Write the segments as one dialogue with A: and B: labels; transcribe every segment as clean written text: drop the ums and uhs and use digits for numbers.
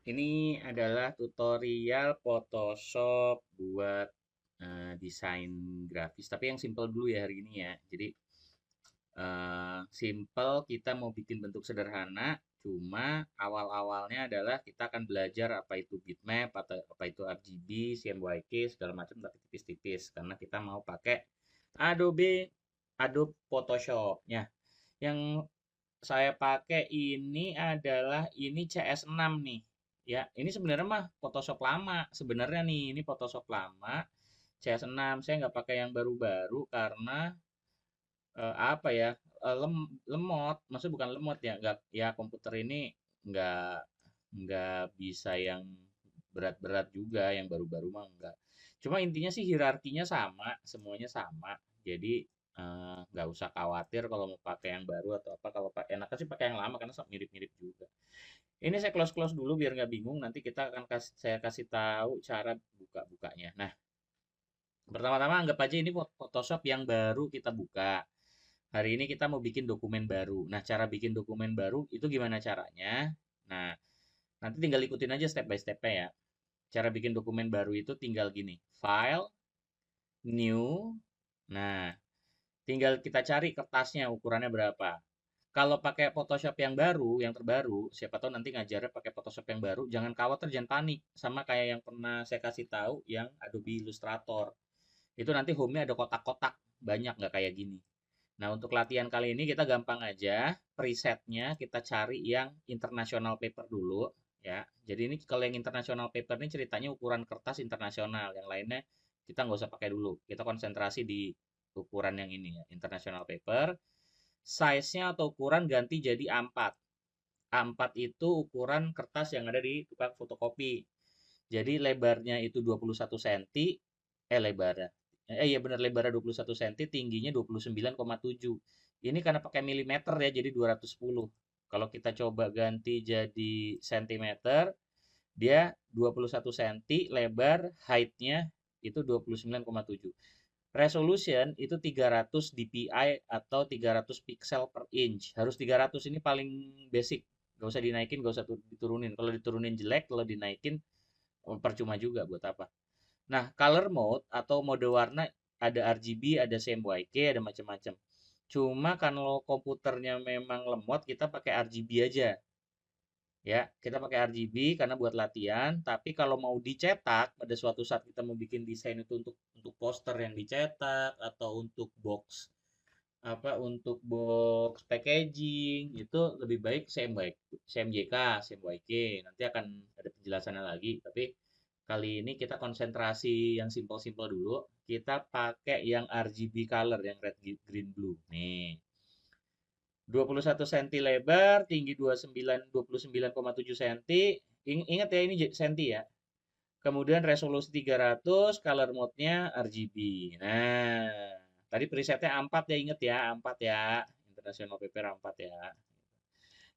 A: Ini adalah tutorial Photoshop buat desain grafis. Tapi yang simple dulu ya hari ini ya. Jadi simple kita mau bikin bentuk sederhana. Cuma awal-awalnya adalah kita akan belajar apa itu bitmap atau apa itu RGB, CMYK segala macam tapi tipis-tipis karena kita mau pakai Adobe Adobe Photoshop-nya. Yang saya pakai ini adalah ini CS6 nih. Ya, ini sebenarnya mah Photoshop lama. Sebenarnya nih, ini Photoshop lama CS6. Saya nggak pakai yang baru-baru karena apa ya? Lemot. Maksudnya bukan lemot ya, nggak ya komputer ini nggak nggak bisa yang berat-berat juga, yang baru-baru mah enggak. Cuma intinya sih hierarkinya sama, semuanya sama. Jadi nggak usah khawatir kalau mau pakai yang baru atau apa. Kalau pakai enaknya sih pakai yang lama karena mirip-mirip juga. Ini saya close-close dulu biar nggak bingung. Nanti saya kasih tahu cara buka-bukanya. Nah, pertama-tama anggap aja ini Photoshop yang baru kita buka. Hari ini kita mau bikin dokumen baru. Nah, cara bikin dokumen baru itu gimana caranya? Nah, nanti tinggal ikutin aja step by step-nya ya. Cara bikin dokumen baru itu tinggal gini, file, new. Nah, tinggal kita cari kertasnya ukurannya berapa. Kalau pakai Photoshop yang baru, yang terbaru, siapa tahu nanti ngajarnya pakai Photoshop yang baru, jangan khawatir, jangan panik. Sama kayak yang pernah saya kasih tahu yang Adobe Illustrator. Itu nanti home-nya ada kotak-kotak, banyak nggak kayak gini. Nah, untuk latihan kali ini kita gampang aja, presetnya kita cari yang international paper dulu, ya. Jadi ini kalau yang international paper ini ceritanya ukuran kertas internasional, yang lainnya kita nggak usah pakai dulu. Kita konsentrasi di ukuran yang ini ya, international paper. Size-nya atau ukuran ganti jadi A4. A4 itu ukuran kertas yang ada di tukang fotokopi. Jadi lebarnya itu 21 cm, lebarnya. Iya benar lebarnya 21 cm, tingginya 29,7. Ini karena pakai milimeter ya, jadi 210. Kalau kita coba ganti jadi sentimeter, dia 21 cm, lebar, height-nya itu 29,7. Resolution itu 300 dpi atau 300 pixel per inch. Harus 300, ini paling basic. Gak usah dinaikin, gak usah diturunin. Kalau diturunin jelek, kalau dinaikin percuma juga buat apa. Nah, color mode atau mode warna ada RGB, ada CMYK, ada macam-macam. Cuma kalau komputernya memang lemot, kita pakai RGB aja. Ya, kita pakai RGB karena buat latihan, tapi kalau mau dicetak, pada suatu saat kita mau bikin desain itu untuk poster yang dicetak atau untuk box untuk box packaging itu lebih baik CMYK, CMYK. Nanti akan ada penjelasannya lagi, tapi kali ini kita konsentrasi yang simpel-simpel dulu. Kita pakai yang RGB color, yang red, green, blue. Nih, 21 cm lebar, tinggi 29,7 cm. Ingat ya ini senti ya. Kemudian resolusi 300, color mode-nya RGB. Nah, tadi presetnya A4 ya, inget ya, A4 ya. International Paper A4 ya.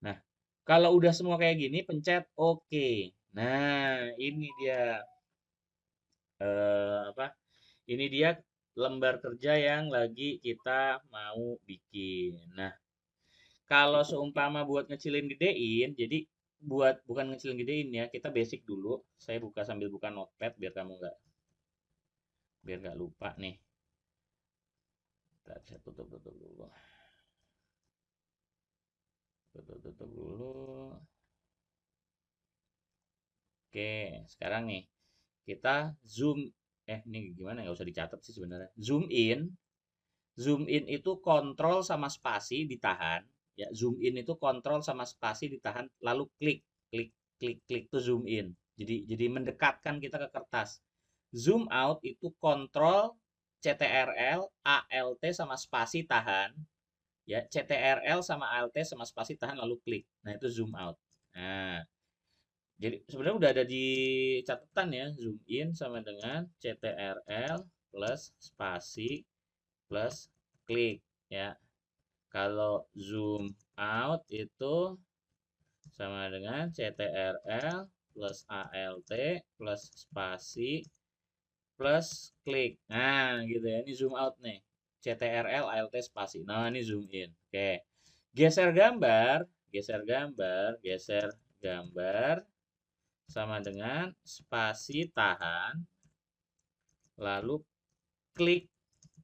A: Nah, kalau udah semua kayak gini, pencet OK. Nah, ini dia apa? Ini dia lembar kerja yang lagi kita mau bikin. Nah, kalau seumpama buat ngecilin gedein, jadi bukan ngecilin gedein ya, kita basic dulu. Saya sambil buka notepad biar nggak lupa nih. Bentar, saya tutup dulu. Tutup dulu. Oke, sekarang nih kita zoom. Ini gimana? Nggak usah dicatat sih sebenarnya. Zoom in. Zoom in itu kontrol sama spasi ditahan. Ya, zoom in itu kontrol sama spasi ditahan, lalu klik, klik, klik, klik itu zoom in. Jadi mendekatkan kita ke kertas. Zoom out itu kontrol CTRL, ALT sama spasi tahan. Ya, CTRL sama ALT sama spasi tahan lalu klik. Nah, itu zoom out. Nah, jadi sebenarnya udah ada di catatan ya, zoom in sama dengan CTRL plus spasi plus klik ya. Kalau zoom out itu sama dengan CTRL plus ALT plus spasi plus klik. Nah, gitu ya. Ini zoom out nih. CTRL ALT spasi. Nah, ini zoom in. Oke. Geser gambar, geser gambar, geser gambar. sama dengan spasi tahan, lalu klik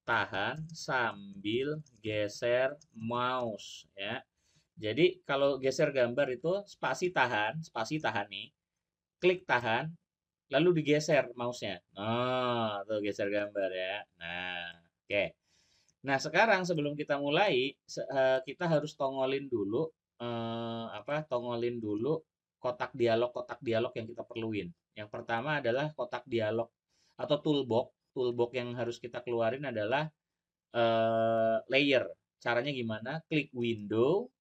A: tahan sambil geser mouse ya. Jadi kalau geser gambar itu spasi tahan nih, klik tahan, lalu digeser mouse-nya. Oh, tuh geser gambar ya. Nah, oke. Nah, sekarang sebelum kita mulai, kita harus tongolin dulu tongolin dulu kotak dialog yang kita perluin. Yang pertama adalah kotak dialog atau toolbox. Toolbox yang harus kita keluarin adalah layer. Caranya gimana? Klik window,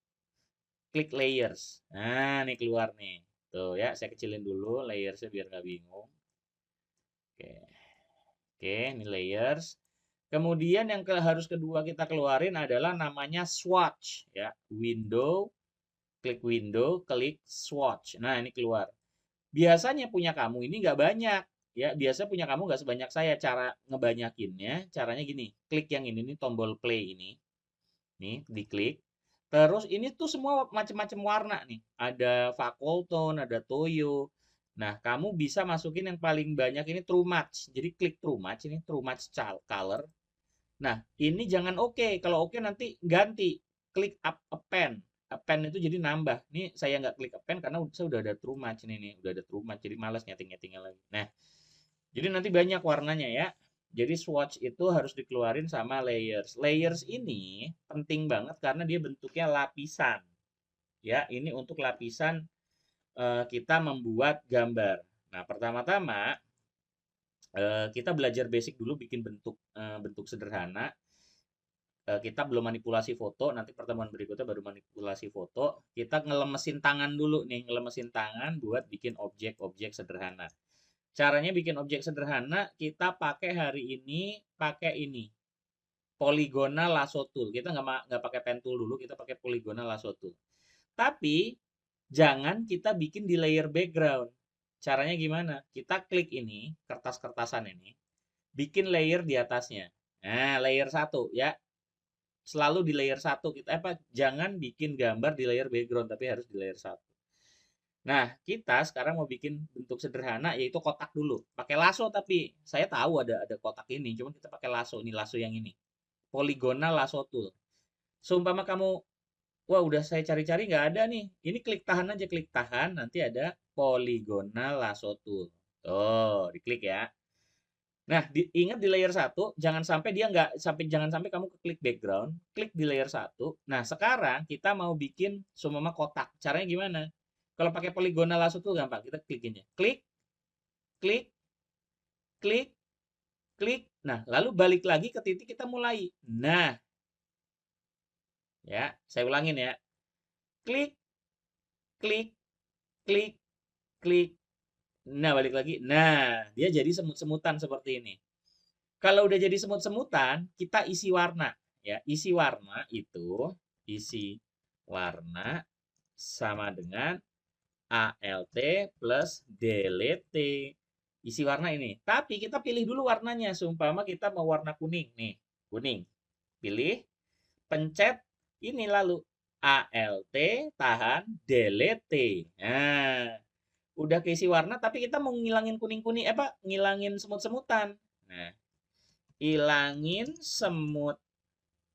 A: klik layers. Nah, ini keluar nih. Tuh ya, saya kecilin dulu layersnya biar nggak bingung. Oke. Oke, ini layers. Kemudian yang harus kedua kita keluarin adalah namanya swatch ya. Window, klik swatch. Nah, ini keluar. Biasanya punya kamu ini nggak banyak ya. Biasa punya kamu nggak sebanyak saya. Cara ngebanyakinnya, caranya gini. Klik yang ini nih, tombol play ini. Nih, diklik. Terus ini tuh semua macam-macam warna nih. Ada Facol Tone, ada Toyo. Nah, kamu bisa masukin yang paling banyak ini True Match. Jadi klik True Match, ini True Match Color. Nah, ini jangan oke. Kalau oke nanti ganti. Klik append. Append itu jadi nambah. Ini saya nggak klik append karena saya udah ada True Match nih. Udah ada True Match. Jadi males nyeting-nyetingnya lagi. Nah, jadi nanti banyak warnanya ya. Jadi swatch itu harus dikeluarin sama layers. Layers ini penting banget karena dia bentuknya lapisan. Ya, ini untuk lapisan kita membuat gambar. Nah, pertama-tama kita belajar basic dulu bikin bentuk sederhana. Kita belum manipulasi foto, nanti pertemuan berikutnya baru manipulasi foto. Kita ngelemesin tangan dulu nih, ngelemesin tangan buat bikin objek-objek sederhana. Caranya bikin objek sederhana, kita pakai hari ini, pakai ini. Polygonal lasso tool. Kita nggak pakai pen tool dulu, kita pakai polygonal lasso tool. Tapi jangan kita bikin di layer background. Caranya gimana? Kita klik ini, kertas-kertasan ini, bikin layer di atasnya. Nah, layer 1 ya. Selalu di layer 1 kita jangan bikin gambar di layer background tapi harus di layer 1. Nah, kita sekarang mau bikin bentuk sederhana yaitu kotak dulu. Pakai lasso tapi saya tahu ada kotak ini, cuma kita pakai lasso. Ini lasso yang ini. Polygonal lasso tool. Seumpama kamu, wah udah saya cari-cari nggak ada nih. Ini klik tahan aja, klik tahan, nanti ada polygonal lasso tool. Tuh, diklik ya. Nah, ingat di layer 1, jangan sampai kamu klik background, klik di layer 1. Nah, sekarang kita mau bikin seumpama kotak. Caranya gimana? Kalau pakai polygonal lasso tool gampang, kita klikinnya. Klik, klik, klik, klik. Nah, lalu balik lagi ke titik kita mulai. Nah, ya, saya ulangin ya. Klik, klik, klik, klik. Nah, balik lagi. Nah, dia jadi semut-semutan seperti ini. Kalau udah jadi semut-semutan, kita isi warna. Ya, isi warna sama dengan ALT plus delete. Isi warna ini. Tapi kita pilih dulu warnanya. Seumpama kita mau warna kuning. Nih, kuning. Pilih, pencet ini lalu. ALT, tahan, delete. Nah, udah keisi warna, tapi kita mau ngilangin kuning-kuning, ngilangin semut-semutan. Nah, ilangin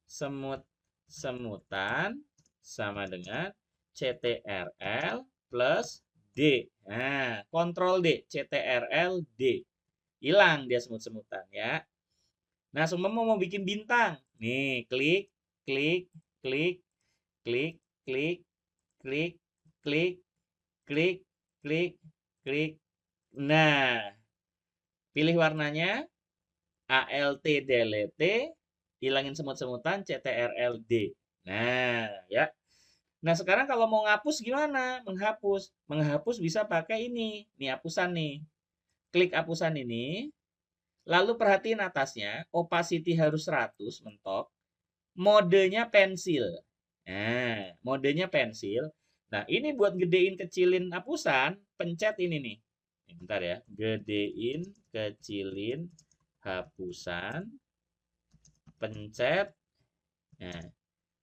A: semutan sama dengan CTRL plus D. Nah, kontrol D, CTRL D. Hilang dia semut-semutan ya. Nah, semua mau bikin bintang. Nih, klik, klik, klik, klik, klik, klik, klik, klik, klik, klik. Nah, pilih warnanya. ALT delete, hilangin semut-semutan, CTRL D. Nah, ya. Nah, sekarang kalau mau ngapus gimana? Menghapus bisa pakai ini. Nih hapusan nih. Klik hapusan ini. Lalu perhatiin atasnya, opacity harus 100 mentok. Modenya pensil. Nah, modenya pensil. Nah, ini buat gedein kecilin hapusan, pencet ini nih. Bentar ya. Gedein, kecilin hapusan, pencet. Nah,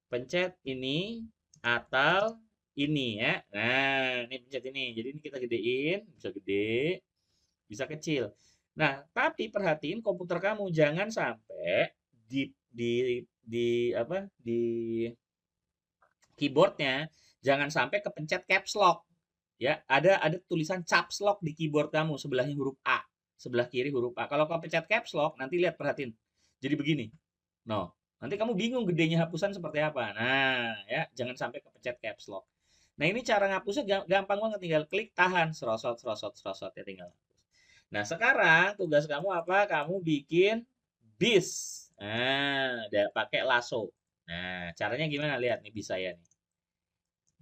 A: pencet ini atau ini ya. Nah, ini pencet pencet ini. Jadi ini kita gedein, bisa gede, bisa kecil. Nah, tapi perhatiin komputer kamu jangan sampai di apa di keyboardnya jangan sampai kepencet caps lock. Ya, ada tulisan caps lock di keyboard kamu sebelahnya huruf A, sebelah kiri huruf A. Kalau kamu pencet caps lock, nanti lihat perhatiin. Jadi begini. No, nanti kamu bingung gedenya hapusan seperti apa. Nah, ya, jangan sampai kepencet caps lock. Nah, ini cara ngapusnya gampang banget, tinggal klik tahan, serosot serosot serosot ya tinggal. Nah, sekarang tugas kamu apa? Kamu bikin bis. Nah, pakai lasso. Nah, caranya gimana? Lihat nih bisa ya nih.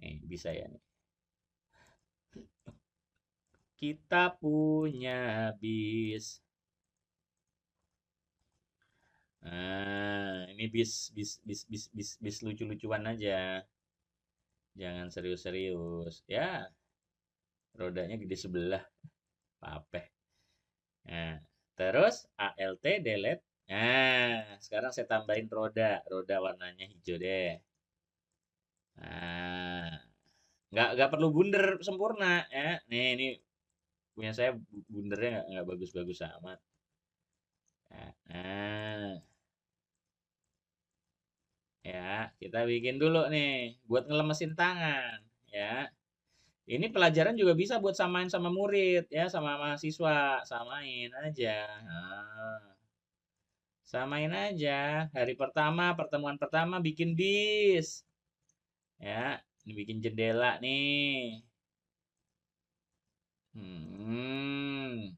A: Nih, bisa ya nih. Kita punya bis. Nah, ini bis lucu-lucuan aja. Jangan serius-serius. Ya, rodanya gede sebelah. Papeh. Nah, terus ALT delete. Nah, sekarang saya tambahin roda. Roda warnanya hijau deh. Nah, nggak perlu bundar sempurna ya. Nih, ini punya saya bundernya nggak bagus-bagus amat. Nah, ya, kita bikin dulu nih buat ngelemesin tangan ya. Ini pelajaran juga bisa buat samain sama murid ya, sama mahasiswa, samain aja. Nah, samain aja. Hari pertama, pertemuan pertama bikin bis. Ya, ini bikin jendela nih. Hmm.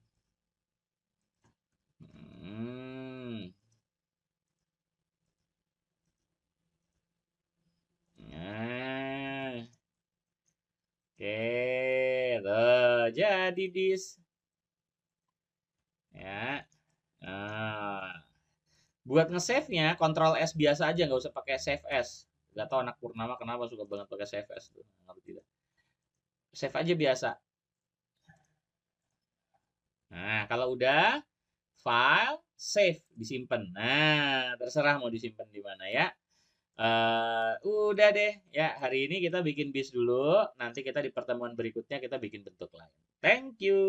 A: Hmm. Nah, oke, tuh, jadi bis. Ya. Nah, buat nge-save-nya, Ctrl S biasa aja, nggak usah pakai Save As. Gak tau anak Purnama kenapa suka banget pakai Save As tuh. Ngerti tidak? Save aja biasa. Nah, kalau udah, file, save, disimpan. Nah, terserah mau disimpan di mana ya. Udah deh, ya hari ini kita bikin bis dulu. Nanti kita di pertemuan berikutnya kita bikin bentuk lain. Thank you.